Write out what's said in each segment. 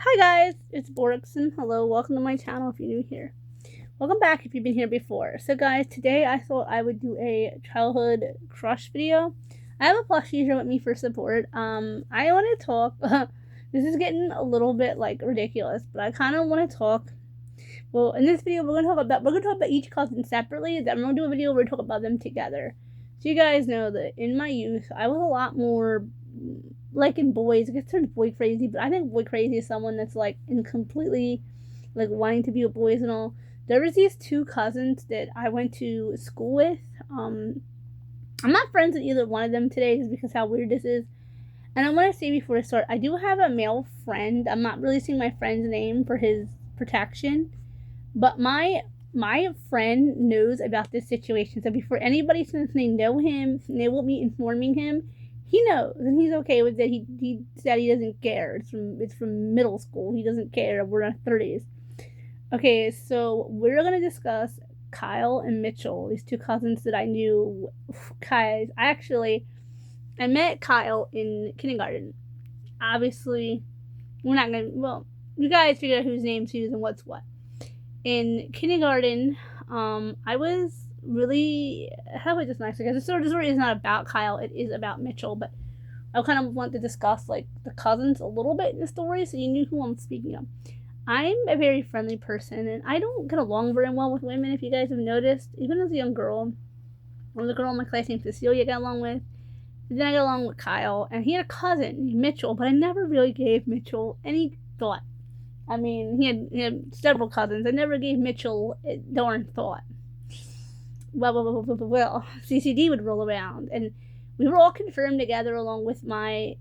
Hi guys, it's Borixon. Hello, welcome to my channel if you're new here. Welcome back if you've been here before. So guys, today I thought I would do a childhood crush video. I have a plushie here with me for support. I want to talk. This is getting a little bit like ridiculous, but I kind of want to talk. Well, in this video, we're gonna talk about each cousin separately. Then we're gonna do a video where we talk about them together. So you guys know that in my youth, I was a lot more liking boys. It gets turned boy crazy, but I think boy crazy is someone that's like in completely like wanting to be with boys and all. There was these two cousins that I went to school with. I'm not friends with either one of them today just because how weird this is. And I want to say before I start, I do have a male friend. I'm not releasing my friend's name for his protection, but my friend knows about this situation. So before anybody, since they know him, they will be informing him. He knows, and he's okay with it. He said he doesn't care. It's from middle school. He doesn't care. We're in our 30s. Okay, so we're gonna discuss Kyle and Mitchell, these two cousins that I knew. Guys, I met Kyle in kindergarten. Obviously, we're not gonna. Well, you guys figure out whose name's whose and what's what. In kindergarten, I was really, how do I just nice? Because the story is not about Kyle; it is about Mitchell. But I kind of want to discuss like the cousins a little bit in the story, so you knew who I'm speaking of. I'm a very friendly person, and I don't get along very well with women. If you guys have noticed, even as a young girl, one of the girl in my class named Cecilia I got along with. Then I got along with Kyle, and he had a cousin, Mitchell, but I never really gave Mitchell any thought. I mean, he had several cousins. I never gave Mitchell a darn thought. Well, CCD would roll around, and we were all confirmed together along with my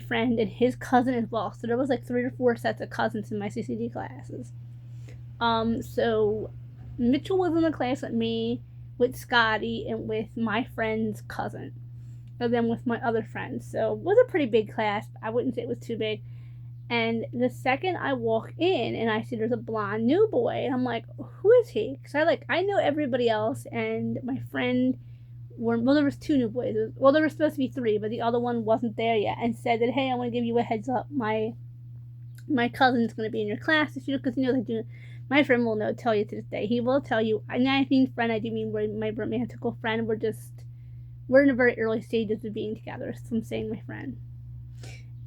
friend and his cousin as well. So there was like 3 or 4 sets of cousins in my CCD classes. So Mitchell was in the class with me, with Scotty, and with my friend's cousin. And then with my other friends. So it was a pretty big class. I wouldn't say it was too big. And the second I walk in and I see there's a blonde new boy, and I'm like, who is he? Because I know everybody else, and my friend there was 2 new boys. There were supposed to be 3, but the other one wasn't there yet, and said that, hey, I want to give you a heads up. My cousin's going to be in your class this year, because they do. My friend will tell you to this day. He will tell you. I mean friend. I do mean my romantical friend. We're in the very early stages of being together, so I'm saying my friend.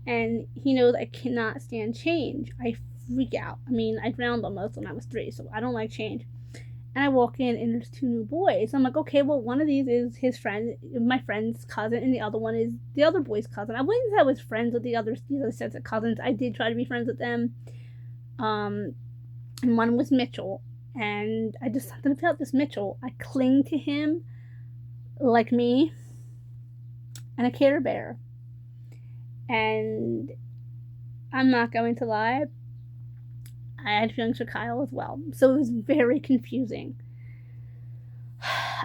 And he knows I cannot stand change. I freak out. I mean, I drowned almost when I was 3, so I don't like change. And I walk in, and there's 2 new boys. I'm like, okay, well, one of these is his friend, my friend's cousin, and the other one is the other boy's cousin. I wouldn't say I was friends with these other sets of cousins. I did try to be friends with them. And one was Mitchell. And I just something about this Mitchell. I cling to him like me and a Care Bear. And I'm not going to lie, I had feelings for Kyle as well. So it was very confusing.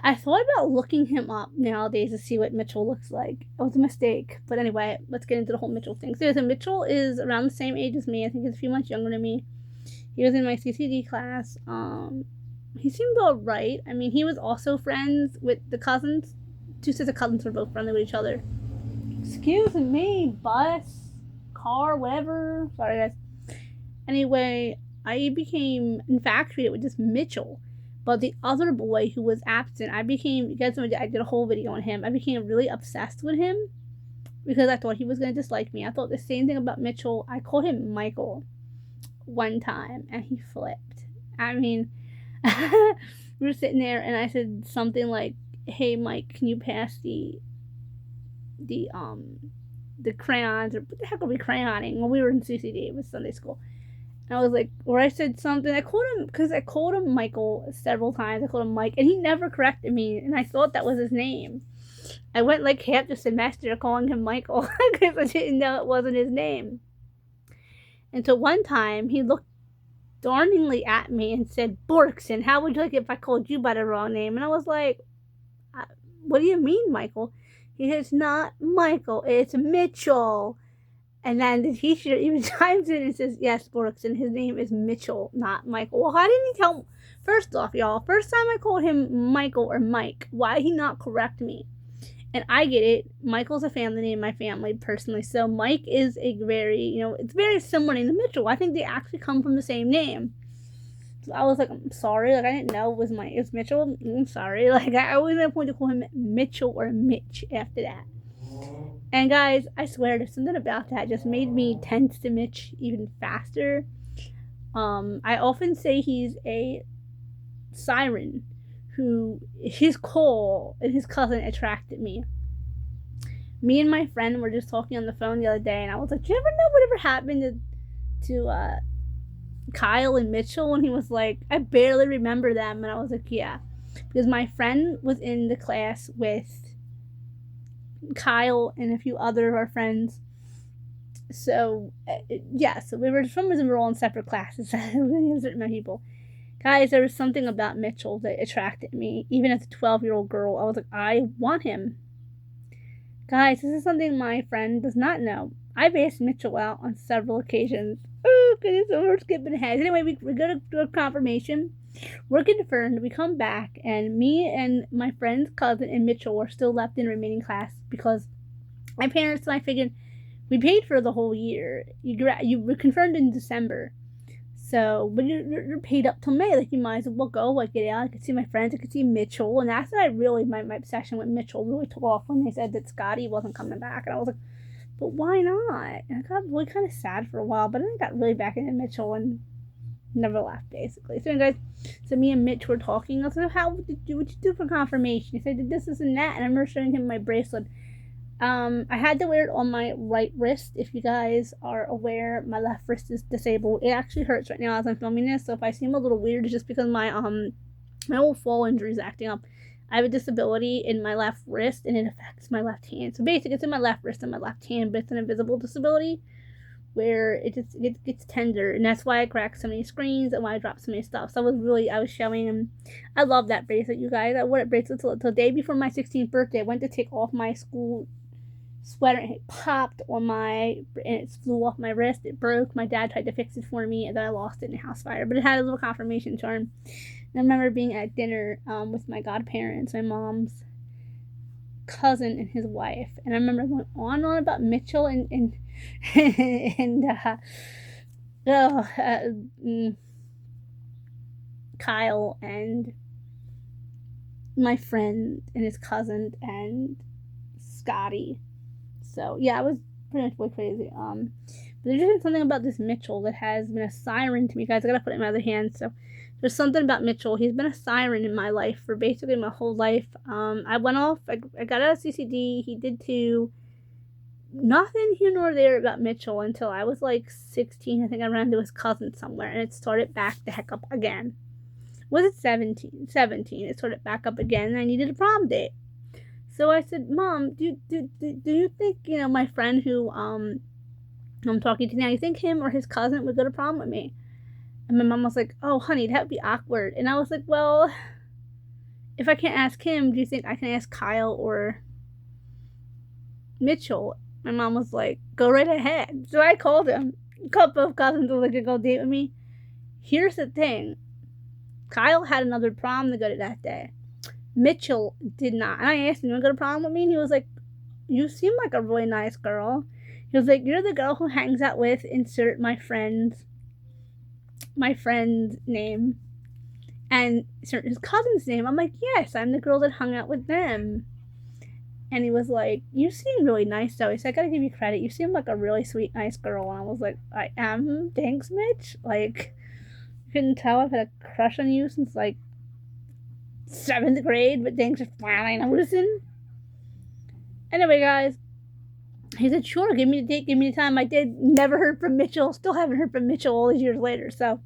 I thought about looking him up nowadays to see what Mitchell looks like. It was a mistake. But anyway, let's get into the whole Mitchell thing. So Mitchell is around the same age as me. I think he's a few months younger than me. He was in my CCD class. He seemed alright. I mean, he was also friends with the cousins. 2 sets of cousins were both friendly with each other. Excuse me, bus, car, whatever. Sorry, guys. Anyway, I became infatuated with this Mitchell. But the other boy who was absent, I did a whole video on him. I became really obsessed with him because I thought he was going to dislike me. I thought the same thing about Mitchell. I called him Michael one time, and he flipped. I mean, we were sitting there, and I said something like, hey, Mike, can you pass the crayons, or what the heck are we crayoning? Well, we were in CCD, it was Sunday school. And I was like, or I said something, I called him Michael several times. I called him Mike, and he never corrected me, and I thought that was his name. I went like half the semester calling him Michael because I didn't know it wasn't his name. Until one time, he looked darningly at me and said, Borkson, how would you like it if I called you by the wrong name? And I was like, what do you mean, Michael? He says, not Michael, it's Mitchell. And then the teacher even chimes in and says, yes, Borkson, his name is Mitchell, not Michael. Well, why didn't he tell? First off, y'all, first time I called him Michael or Mike, why did he not correct me? And I get it. Michael's a family name in my family personally. So Mike is a very, it's very similar name to Mitchell. I think they actually come from the same name. So I was like, I'm sorry. Like, I didn't know it was Mitchell. I'm sorry. Like, I always made a point to call him Mitchell or Mitch after that. And guys, I swear there's something about that just made me tense to Mitch even faster. I often say he's a siren who his call and his cousin attracted me. Me and my friend were just talking on the phone the other day, and I was like, "Do you ever know whatever happened to Kyle and Mitchell?" And he was like, "I barely remember them." And I was like, "Yeah," because my friend was in the class with Kyle and a few other of our friends. So yeah, so we were for some reason we were all in separate classes. Certain people. Guys, there was something about Mitchell that attracted me. Even as a 12-year-old girl, I was like, I want him. Guys, this is something my friend does not know. I've asked Mitchell out on several occasions. Oh, goodness, we're skipping ahead. Anyway, we go to do a confirmation. We're confirmed. We come back, and me and my friend's cousin and Mitchell are still left in remaining class because my parents and I figured we paid for the whole year. You were confirmed in December. So, but you're paid up till May. Like, you might as well go. Like, get out. I could see my friends. I could see Mitchell. And that's when I really, my obsession with Mitchell really took off when they said that Scotty wasn't coming back. And I was like, but why not? And I got really kind of sad for a while. But then I got really back into Mitchell and never left, basically. So, guys, so me and Mitch were talking. I was like, what you do for confirmation? He said, this, and that. And I remember showing him my bracelet. I had to wear it on my right wrist. If you guys are aware, my left wrist is disabled. It actually hurts right now as I'm filming this, so if I seem a little weird, it's just because my old fall injury is acting up. I have a disability in my left wrist, and it affects my left hand. So basically, it's in my left wrist and my left hand, but it's an invisible disability where it gets tender, and that's why I crack so many screens and why I drop so many stuff. So I was showing him. I love that bracelet, you guys. I wore that bracelet till the day before my 16th birthday. I went to take off my school sweater and it popped on and it flew off my wrist. It broke. My dad tried to fix it for me, and then I lost it in a house fire. But it had a little confirmation charm. And I remember being at dinner with my godparents, my mom's cousin and his wife, and I remember going on and on about Mitchell and Kyle and my friend and his cousin and Scotty. So yeah, I was pretty much way crazy. But there's just something about this Mitchell that has been a siren to me, guys. I gotta put it in my other hand. So there's something about Mitchell. He's been a siren in my life for basically my whole life. I went off. I got out of CCD. He did too. Nothing here nor there about Mitchell until I was like 16. I think I ran into his cousin somewhere, and it started back the heck up again. Was it 17? 17. It started back up again, and I needed a prom date. So I said, Mom, do you think, my friend who I'm talking to now, you think him or his cousin would go to prom with me? And my mom was like, oh, honey, that would be awkward. And I was like, well, if I can't ask him, do you think I can ask Kyle or Mitchell? My mom was like, go right ahead. So I called him. A couple of cousins were like, go date with me. Here's the thing. Kyle had another prom to go to that day. Mitchell did not. And I asked him, you want to go to prom with me? And he was like, you seem like a really nice girl. He was like, you're the girl who hangs out with, insert my friend's name, and insert his cousin's name. I'm like, yes, I'm the girl that hung out with them. And he was like, you seem really nice, though. He said, I gotta give you credit. You seem like a really sweet, nice girl. And I was like, I am? Thanks, Mitch. Like, you couldn't tell I've had a crush on you since, like, 7th grade, but thanks for finally noticing. Anyway, guys, he said, sure, give me the date, give me the time. I did. Never heard from Mitchell. Still haven't heard from Mitchell all these years later. So,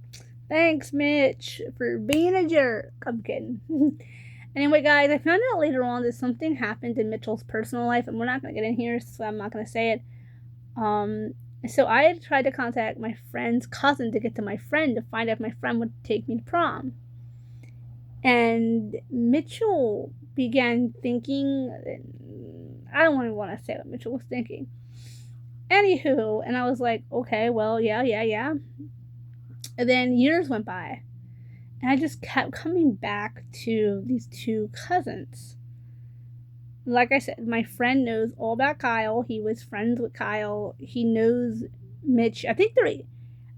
thanks, Mitch, for being a jerk. I'm kidding. Anyway, guys, I found out later on that something happened in Mitchell's personal life, and we're not going to get in here, so I'm not going to say it. So I had tried to contact my friend's cousin to get to my friend to find out if my friend would take me to prom. And Mitchell began thinking, I don't even want to say what Mitchell was thinking. Anywho, and I was like, okay, well, yeah. And then years went by, and I just kept coming back to these two cousins. like I said, my friend knows all about Kyle. He was friends with Kyle. He knows Mitch. I think they're.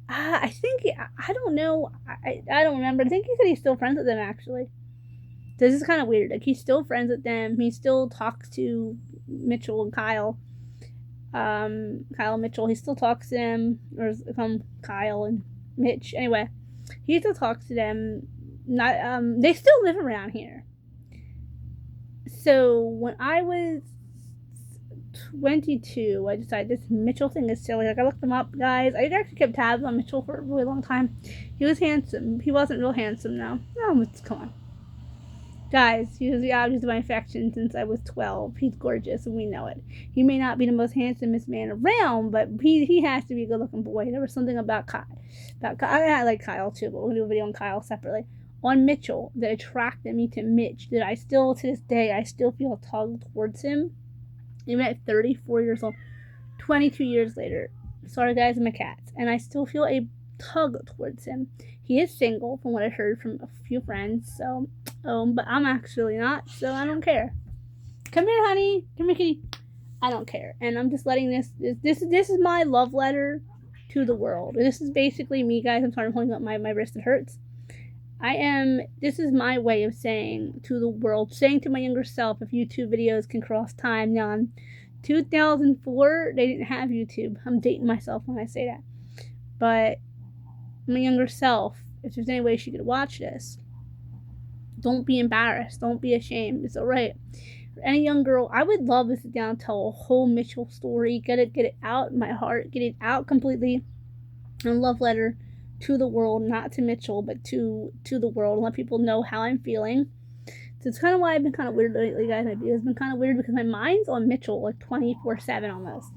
I think I don't know. I don't remember. I think he said he's still friends with them actually. This is kind of weird. Like he's still friends with them. He still talks to Mitchell and Kyle. Kyle and Mitchell. He still talks to them, or Kyle and Mitch. Anyway, he still talks to them. Not they still live around here. So when I was 22, I decided this Mitchell thing is silly. Like I looked him up, guys. I actually kept tabs on Mitchell for a really long time. He was handsome. He wasn't real handsome though. No, come on. Guys, he was the object of my affection since I was 12. He's gorgeous, and we know it. He may not be the most handsomest man around, but he has to be a good-looking boy. There was something about Kyle. I like Kyle, too, but we'll do a video on Kyle separately. On Mitchell, that attracted me to Mitch, that I still, to this day, I still feel a tug towards him. Even at 34 years old, 22 years later. Sorry, guys, I'm a cat. And I still feel a tug towards him. He is single, from what I heard from a few friends, so, but I'm actually not, so I don't care. Come here, honey. Come here, kitty. I don't care. And I'm just letting this is my love letter to the world. This is basically me, guys. I'm sorry, I'm holding up my wrist. It hurts. This is my way of saying to the world, saying to my younger self, if YouTube videos can cross time. Now, in 2004, they didn't have YouTube. I'm dating myself when I say that. But my younger self, if there's any way she could watch this, don't be embarrassed. Don't be ashamed. It's alright. For any young girl, I would love to sit down and tell a whole Mitchell story. Get it out in my heart. Get it out completely. And love letter to the world, not to Mitchell, but to the world, and let people know how I'm feeling. So it's kind of why I've been kind of weird lately, guys. My video's been kind of weird because my mind's on Mitchell like 24/7 almost.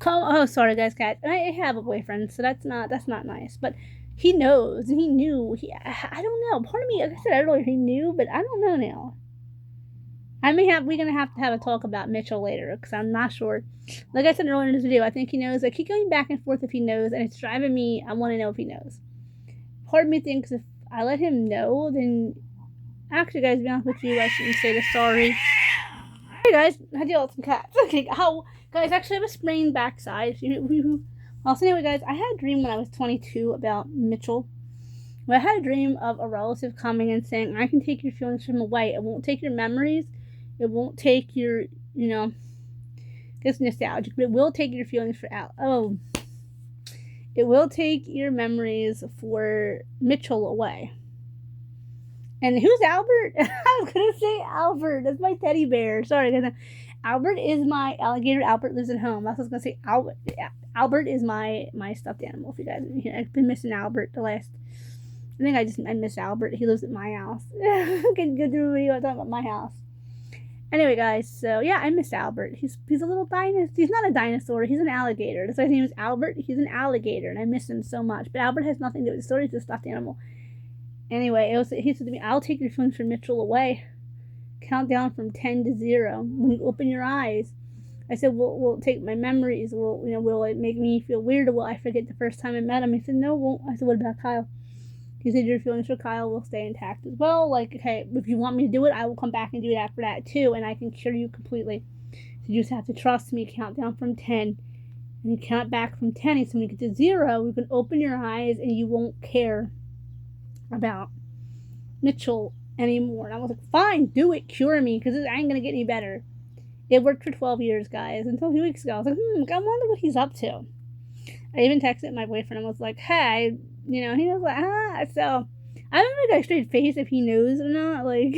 Oh, sorry, guys, cat. I have a boyfriend, so that's not nice. But he knows, and he knew. I don't know. Part of me, like I said earlier, he knew, but I don't know now. We're gonna have to have a talk about Mitchell later because I'm not sure. Like I said earlier in this video, I think he knows. I keep going back and forth if he knows, and it's driving me. I want to know if he knows. Part of me thinks if I let him know, then actually, guys, to be honest with you, I shouldn't say this. Sorry. Hey guys, I deal with some cats. Okay, guys, actually I have a sprained backside. Also, anyway, guys, I had a dream when I was 22 about Mitchell. Well, I had a dream of a relative coming and saying, I can take your feelings from away. It won't take your memories. It won't take your, it's nostalgic, but it will take your feelings for out. Oh, it will take your memories for Mitchell away. And who's Albert? I was going to say Albert. That's my teddy bear. Sorry, guys. Albert is my alligator. Albert lives at home. That's what I was going to say. Albert is my stuffed animal. If you guys didn't hear, I've been missing Albert the last. I think I miss Albert. He lives at my house. I can go through a video talking about my house. Anyway, guys, so yeah, I miss Albert. He's a little dinosaur. He's not a dinosaur. He's an alligator. That's why his name is Albert. He's an alligator, and I miss him so much. But Albert has nothing to do with the story. He's a stuffed animal. Anyway, he said to me, I'll take your feelings from Mitchell away. Count down from 10 to 0. When you open your eyes, I said, will it take my memories? Will it make me feel weird? Or will I forget the first time I met him? He said, no, it won't. I said, what about Kyle? He said, your feelings for Kyle will stay intact as well. Like, okay, if you want me to do it, I will come back and do it after that too, and I can cure you completely. So you just have to trust me. Count down from 10. And you count back from 10. And so when you get to 0, you can open your eyes and you won't care about Mitchell anymore. And I was like, fine, do it, cure me, because it ain't gonna get any better. It worked for 12 years, guys, until a few weeks ago. I was like, I wonder what he's up to. I even texted my boyfriend and was like, hey, he was like, so I don't know if I straight face if he knows or not, like,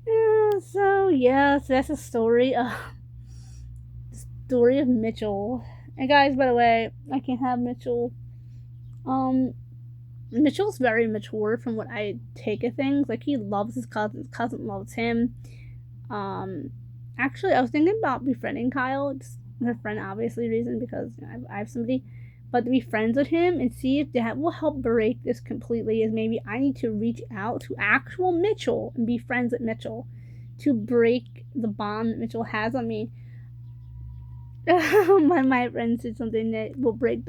yeah, so that's a story of Mitchell. And guys, by the way, I can't have Mitchell. Mitchell's very mature from what I take of things. Like, he loves his cousin loves him. Actually, I was thinking about befriending Kyle. It's her friend, obviously, reason because I have somebody. But to be friends with him and see if that will help break this completely is maybe I need to reach out to actual Mitchell and be friends with Mitchell to break the bond that Mitchell has on me. my friend said something that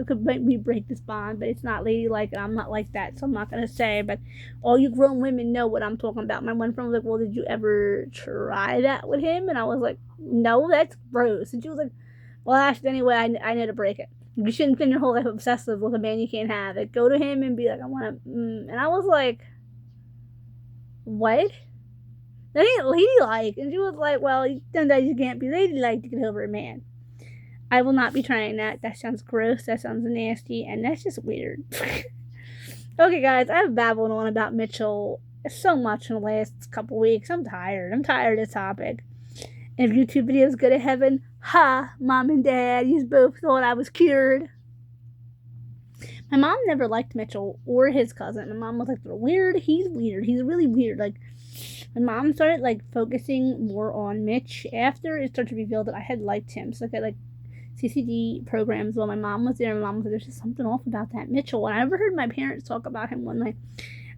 could make me break this bond, but it's not ladylike, and I'm not like that, so I'm not gonna say. But all you grown women know what I'm talking about. My one friend was like, "Well, did you ever try that with him?" And I was like, "No, that's gross." And she was like, "Well, actually, anyway, I know to break it. You shouldn't spend your whole life obsessive with a man you can't have. Like, go to him and be like, I want to." And I was like, "What? That ain't ladylike." And she was like, "Well, sometimes you can't be ladylike to get over a man." I will not be trying that. That sounds gross. That sounds nasty. And that's just weird. Okay, guys, I've babbled on about Mitchell so much in the last couple weeks. I'm tired. I'm tired of this topic. And if YouTube videos go to heaven, ha, Mom and Dad, you both thought I was cured. My mom never liked Mitchell or his cousin. My mom was like, they're weird. He's weird. He's really weird. Like, my mom started, like, focusing more on Mitch after it started to reveal that I had liked him. So, like, CCD programs while my mom was there. My mom was like, there's just something off about that Mitchell. And I overheard my parents talk about him one night.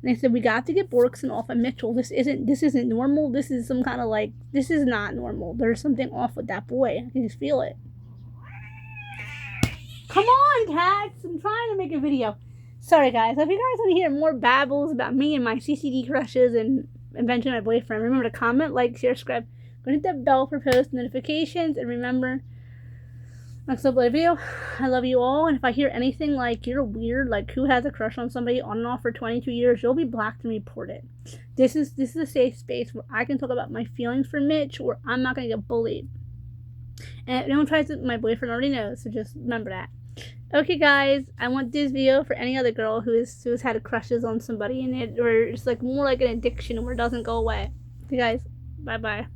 And they said, we got to get Borkson off of Mitchell. This isn't normal. This is some kind of like, this is not normal. There's something off with that boy. I can just feel it. Come on, cats. I'm trying to make a video. Sorry, guys. If you guys want to hear more babbles about me and my CCD crushes and eventually my boyfriend, remember to comment, like, share, subscribe. Go hit that bell for post notifications. And remember, next upload video, I love you all, and if I hear anything like you're weird, like who has a crush on somebody on and off for 22 years, you'll be blocked and reported. This is a safe space where I can talk about my feelings for Mitch, where I'm not going to get bullied. And if anyone tries it, my boyfriend already knows, so just remember that. Okay, guys, I want this video for any other girl who has had crushes on somebody, and or it's like more like an addiction where it doesn't go away. Okay, guys, bye-bye.